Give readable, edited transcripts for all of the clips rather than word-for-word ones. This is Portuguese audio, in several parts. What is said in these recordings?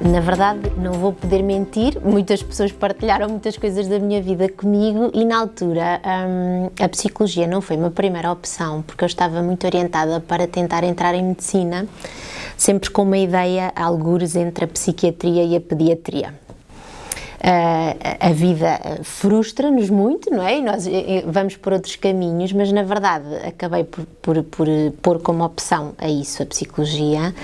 Na verdade, não vou poder mentir, muitas pessoas partilharam muitas coisas da minha vida comigo e na altura a psicologia não foi uma primeira opção, porque eu estava muito orientada para tentar entrar em medicina, sempre com uma ideia, algures, entre a psiquiatria e a pediatria. A vida frustra-nos muito, não é? E nós vamos por outros caminhos, mas na verdade acabei por pôr como opção a isso, a psicologia,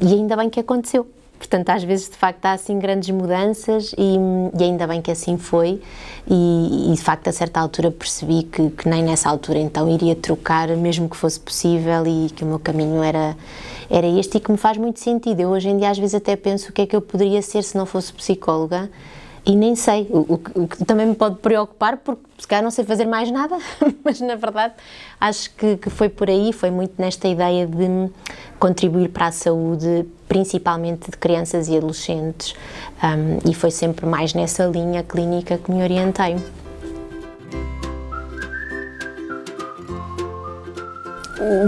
e ainda bem que aconteceu. Portanto, às vezes, de facto, há assim grandes mudanças e ainda bem que assim foi e de facto, a certa altura percebi que nem nessa altura então iria trocar, mesmo que fosse possível e que o meu caminho era este e que me faz muito sentido. Eu hoje em dia às vezes até penso o que é que eu poderia ser se não fosse psicóloga e nem sei, o que também me pode preocupar porque se calhar não sei fazer mais nada, mas na verdade acho que foi por aí, foi muito nesta ideia de contribuir para a saúde, principalmente de crianças e adolescentes, e foi sempre mais nessa linha clínica que me orientei.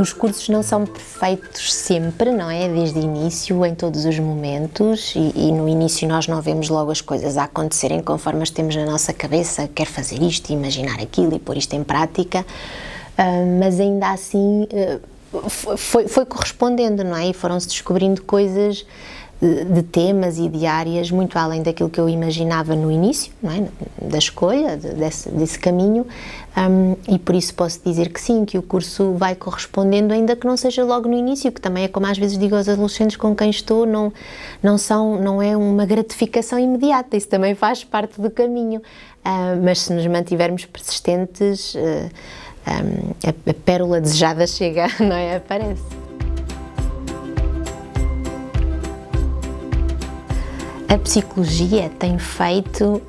Os cursos não são perfeitos sempre, não é? Desde o início, em todos os momentos, e no início nós não vemos logo as coisas a acontecerem conforme as temos na nossa cabeça, quer fazer isto, imaginar aquilo e pôr isto em prática, mas ainda assim foi correspondendo, não é? E foram-se descobrindo coisas de temas e de áreas muito além daquilo que eu imaginava no início, não é? Da escolha, desse caminho, e por isso posso dizer que sim, que o curso vai correspondendo, ainda que não seja logo no início, que também é como às vezes digo aos adolescentes com quem estou, não é uma gratificação imediata, isso também faz parte do caminho, mas se nos mantivermos persistentes, a pérola desejada chega, não é? Aparece. A psicologia tem feito,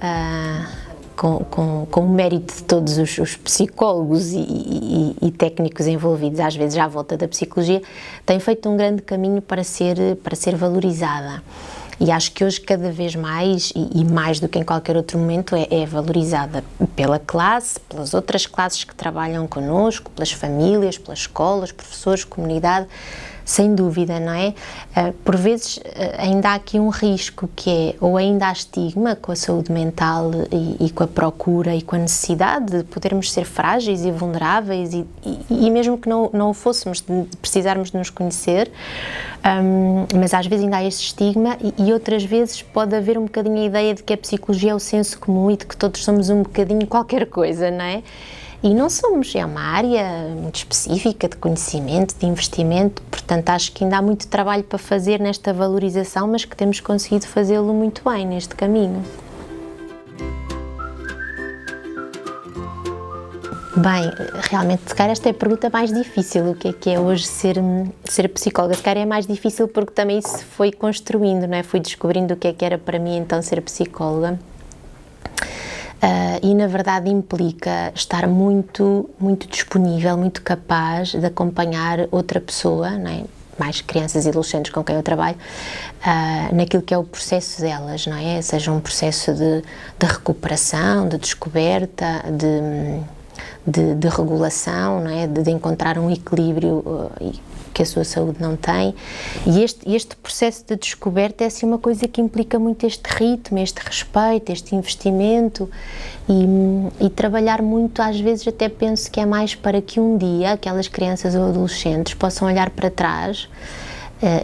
com o mérito de todos os psicólogos e técnicos envolvidos, às vezes à volta da psicologia, tem feito um grande caminho para ser valorizada. E acho que hoje cada vez mais, e mais do que em qualquer outro momento, é valorizada pela classe, pelas outras classes que trabalham connosco, pelas famílias, pelas escolas, professores, comunidade, sem dúvida, não é? Por vezes ainda há aqui um risco que é, ou ainda há estigma com a saúde mental e com a procura e com a necessidade de podermos ser frágeis e vulneráveis e mesmo que não o fôssemos, de precisarmos de nos conhecer, mas às vezes ainda há esse estigma e outras vezes pode haver um bocadinho a ideia de que a psicologia é o senso comum e de que todos somos um bocadinho qualquer coisa, não é? E não somos, é uma área muito específica de conhecimento, de investimento, portanto acho que ainda há muito trabalho para fazer nesta valorização, mas que temos conseguido fazê-lo muito bem neste caminho. Bem, realmente, se calhar esta é a pergunta mais difícil, o que é hoje ser psicóloga. Se calhar é mais difícil porque também isso se foi construindo, não é? Fui descobrindo o que era para mim então ser psicóloga. E na verdade implica estar muito disponível, muito capaz de acompanhar outra pessoa, não é? Mais crianças e adolescentes com quem eu trabalho, naquilo que é o processo delas, não é? Seja um processo de recuperação, de descoberta, de regulação, não é? De encontrar um equilíbrio que a sua saúde não tem, e este processo de descoberta é assim uma coisa que implica muito este ritmo, este respeito, este investimento e trabalhar muito, às vezes até penso que é mais para que um dia aquelas crianças ou adolescentes possam olhar para trás,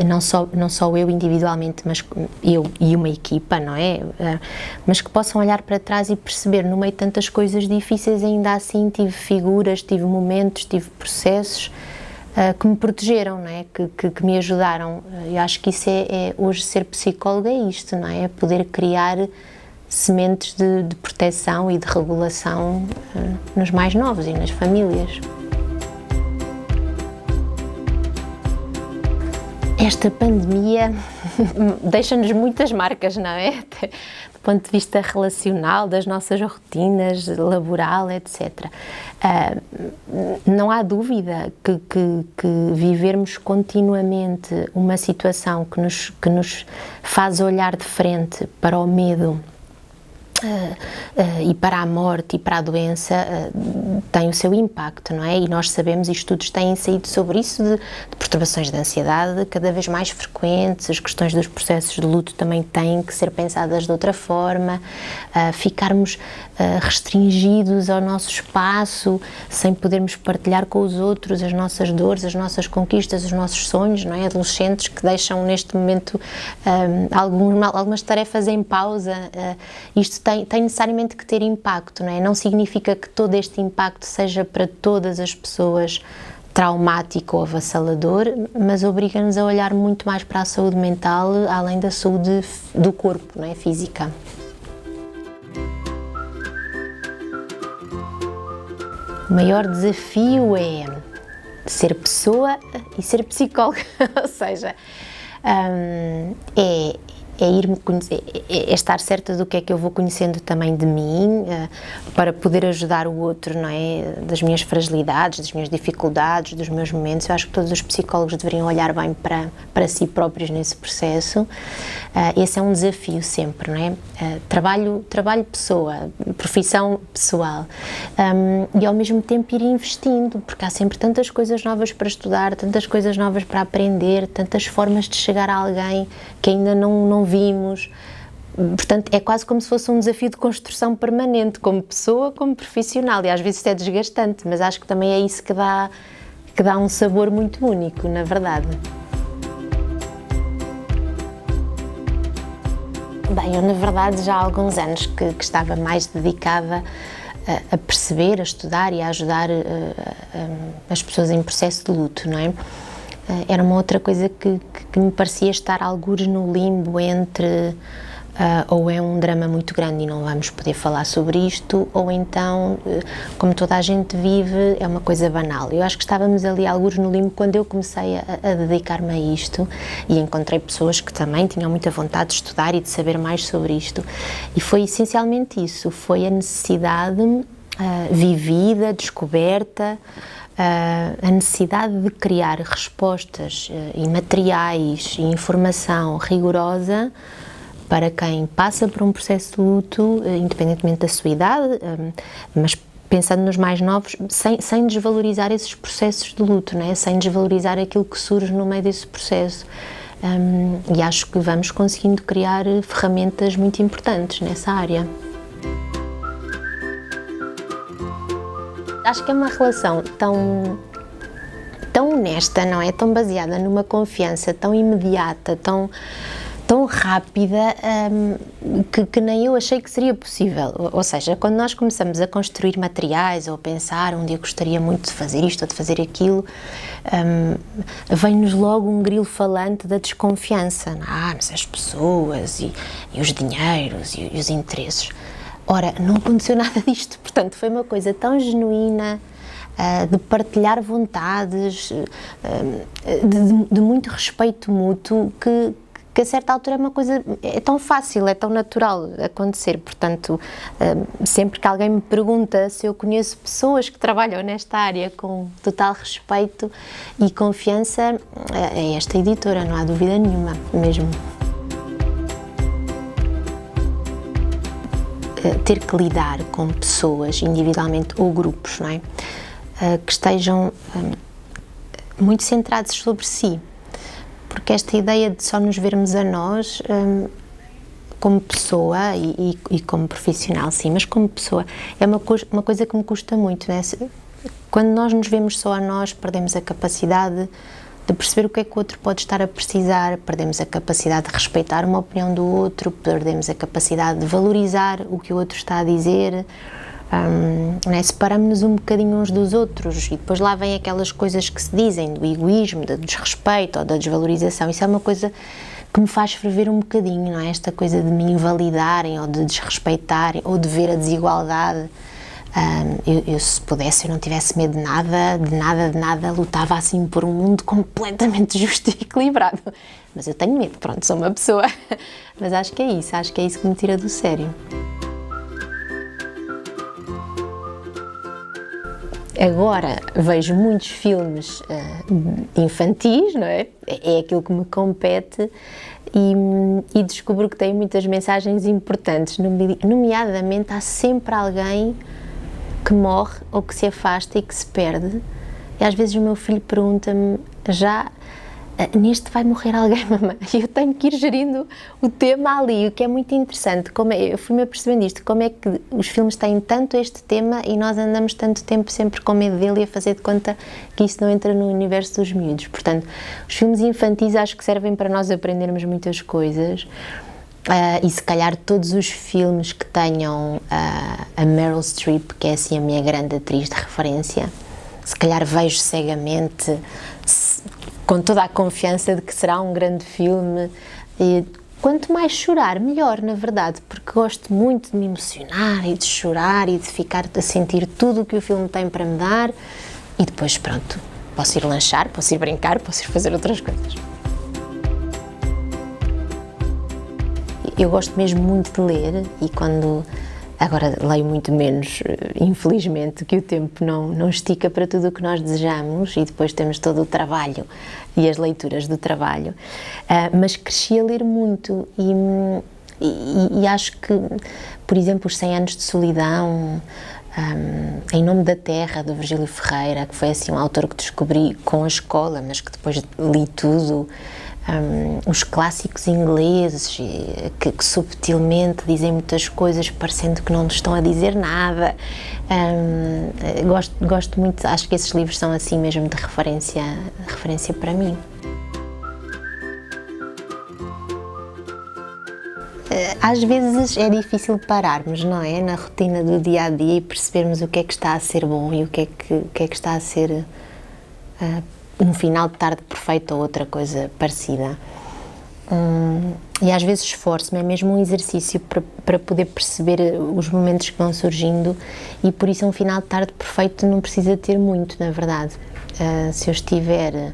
não só eu individualmente, mas eu e uma equipa, não é? Mas que possam olhar para trás e perceber, no meio de tantas coisas difíceis, ainda assim tive figuras, tive momentos, tive processos que me protegeram, não é? Que me ajudaram. Eu acho que isso hoje ser psicóloga é isto, não é? É poder criar sementes de proteção e de regulação nos mais novos e nas famílias. Esta pandemia deixa-nos muitas marcas, não é? Do ponto de vista relacional, das nossas rotinas, laboral, etc. Não há dúvida que vivermos continuamente uma situação que nos faz olhar de frente para o medo e para a morte e para a doença tem o seu impacto, não é? E nós sabemos, e estudos têm saído sobre isso, de perturbações de ansiedade cada vez mais frequentes, as questões dos processos de luto também têm que ser pensadas de outra forma, ficarmos restringidos ao nosso espaço, sem podermos partilhar com os outros as nossas dores, as nossas conquistas, os nossos sonhos, não é? Adolescentes que deixam neste momento algumas tarefas em pausa, isto tem necessariamente que ter impacto, não é? Não significa que todo este impacto seja para todas as pessoas traumático ou avassalador, mas obriga-nos a olhar muito mais para a saúde mental, além da saúde do corpo, não é? Física. O maior desafio é ser pessoa e ser psicóloga, ou seja, ir-me conhecer, é estar certa do que é que eu vou conhecendo também de mim, para poder ajudar o outro, não é? Das minhas fragilidades, das minhas dificuldades, dos meus momentos. Eu acho que todos os psicólogos deveriam olhar bem para si próprios nesse processo. Esse é um desafio sempre, não é? Trabalho pessoa, profissão pessoal, e ao mesmo tempo ir investindo, porque há sempre tantas coisas novas para estudar, tantas coisas novas para aprender, tantas formas de chegar a alguém que ainda não vimos. Portanto, é quase como se fosse um desafio de construção permanente, como pessoa, como profissional, e às vezes isso é desgastante, mas acho que também é isso que dá um sabor muito único, na verdade. Bem, eu na verdade já há alguns anos que estava mais dedicada a perceber, a estudar e a ajudar as pessoas em processo de luto, não é? Era uma outra coisa que me parecia estar algures no limbo entre ou é um drama muito grande e não vamos poder falar sobre isto, ou então, como toda a gente vive, é uma coisa banal. Eu acho que estávamos ali algures no limbo quando eu comecei a dedicar-me a isto e encontrei pessoas que também tinham muita vontade de estudar e de saber mais sobre isto, e foi essencialmente isso, foi a necessidade vivida, descoberta, a necessidade de criar respostas e materiais e informação rigorosa para quem passa por um processo de luto, independentemente da sua idade, mas pensando nos mais novos, sem desvalorizar esses processos de luto, não é? Sem desvalorizar aquilo que surge no meio desse processo. E acho que vamos conseguindo criar ferramentas muito importantes nessa área. Acho que é uma relação tão honesta, não é? Tão baseada numa confiança tão imediata, tão rápida, que nem eu achei que seria possível. Ou seja, quando nós começamos a construir materiais ou a pensar, um dia gostaria muito de fazer isto ou de fazer aquilo, vem-nos logo um grilo falante da desconfiança. Mas as pessoas e os dinheiros e os interesses. Ora, não aconteceu nada disto, portanto foi uma coisa tão genuína, de partilhar vontades, de muito respeito mútuo, que a certa altura é uma coisa, é tão fácil, é tão natural acontecer. Portanto, sempre que alguém me pergunta se eu conheço pessoas que trabalham nesta área com total respeito e confiança, é esta editora, não há dúvida nenhuma mesmo. Ter que lidar com pessoas individualmente ou grupos, não é? Que estejam muito centrados sobre si, porque esta ideia de só nos vermos a nós como pessoa e como profissional, sim, mas como pessoa, é uma coisa que me custa muito, não é? Quando nós nos vemos só a nós, perdemos a capacidade de perceber o que é que o outro pode estar a precisar, perdemos a capacidade de respeitar uma opinião do outro, perdemos a capacidade de valorizar o que o outro está a dizer, né? Separamos-nos um bocadinho uns dos outros e depois lá vem aquelas coisas que se dizem do egoísmo, do desrespeito ou da desvalorização. Isso é uma coisa que me faz ferver um bocadinho, não é? Esta coisa de me invalidarem ou de desrespeitarem ou de ver a desigualdade. Eu, se pudesse, eu não tivesse medo de nada, lutava assim por um mundo completamente justo e equilibrado. Mas eu tenho medo, pronto, sou uma pessoa. Mas acho que é isso que me tira do sério. Agora vejo muitos filmes infantis, não é? É aquilo que me compete e descubro que têm muitas mensagens importantes, nomeadamente há sempre alguém que morre ou que se afasta e que se perde. E às vezes o meu filho pergunta-me, já neste vai morrer alguém, mamãe? E eu tenho que ir gerindo o tema ali, o que é muito interessante. Eu fui-me apercebendo isto, como é que os filmes têm tanto este tema e nós andamos tanto tempo sempre com medo dele e a fazer de conta que isso não entra no universo dos miúdos. Portanto, os filmes infantis acho que servem para nós aprendermos muitas coisas. E se calhar todos os filmes que tenham a Meryl Streep, que é assim a minha grande atriz de referência, se calhar vejo cegamente, com toda a confiança de que será um grande filme. E quanto mais chorar, melhor, na verdade, porque gosto muito de me emocionar e de chorar e de ficar a sentir tudo o que o filme tem para me dar. E depois, pronto, posso ir lanchar, posso ir brincar, posso ir fazer outras coisas. Eu gosto mesmo muito de ler e agora leio muito menos, infelizmente, que o tempo não estica para tudo o que nós desejamos e depois temos todo o trabalho e as leituras do trabalho, mas cresci a ler muito e acho que, por exemplo, Os 100 Anos de Solidão, Em Nome da Terra, do Virgílio Ferreira, que foi assim um autor que descobri com a escola, mas que depois li tudo. Os clássicos ingleses que subtilmente dizem muitas coisas parecendo que não nos estão a dizer nada. Gosto muito, acho que esses livros são assim mesmo de referência para mim. Às vezes é difícil pararmos, não é? Na rotina do dia-a-dia e percebermos o que é que está a ser bom e o que é que está a ser um final de tarde perfeito ou outra coisa parecida. E às vezes esforço-me, é mesmo um exercício para poder perceber os momentos que vão surgindo e por isso um final de tarde perfeito não precisa ter muito, na verdade. Se eu estiver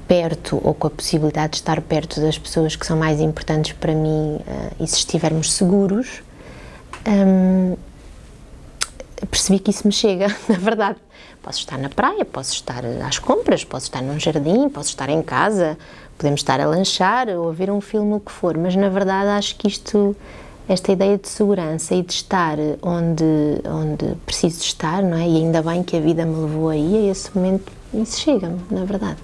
perto ou com a possibilidade de estar perto das pessoas que são mais importantes para mim e se estivermos seguros, percebi que isso me chega, na verdade. Posso estar na praia, posso estar às compras, posso estar num jardim, posso estar em casa, podemos estar a lanchar ou a ver um filme, o que for, mas na verdade acho que esta ideia de segurança e de estar onde preciso estar, não é? E ainda bem que a vida me levou aí, a esse momento, isso chega-me, na verdade.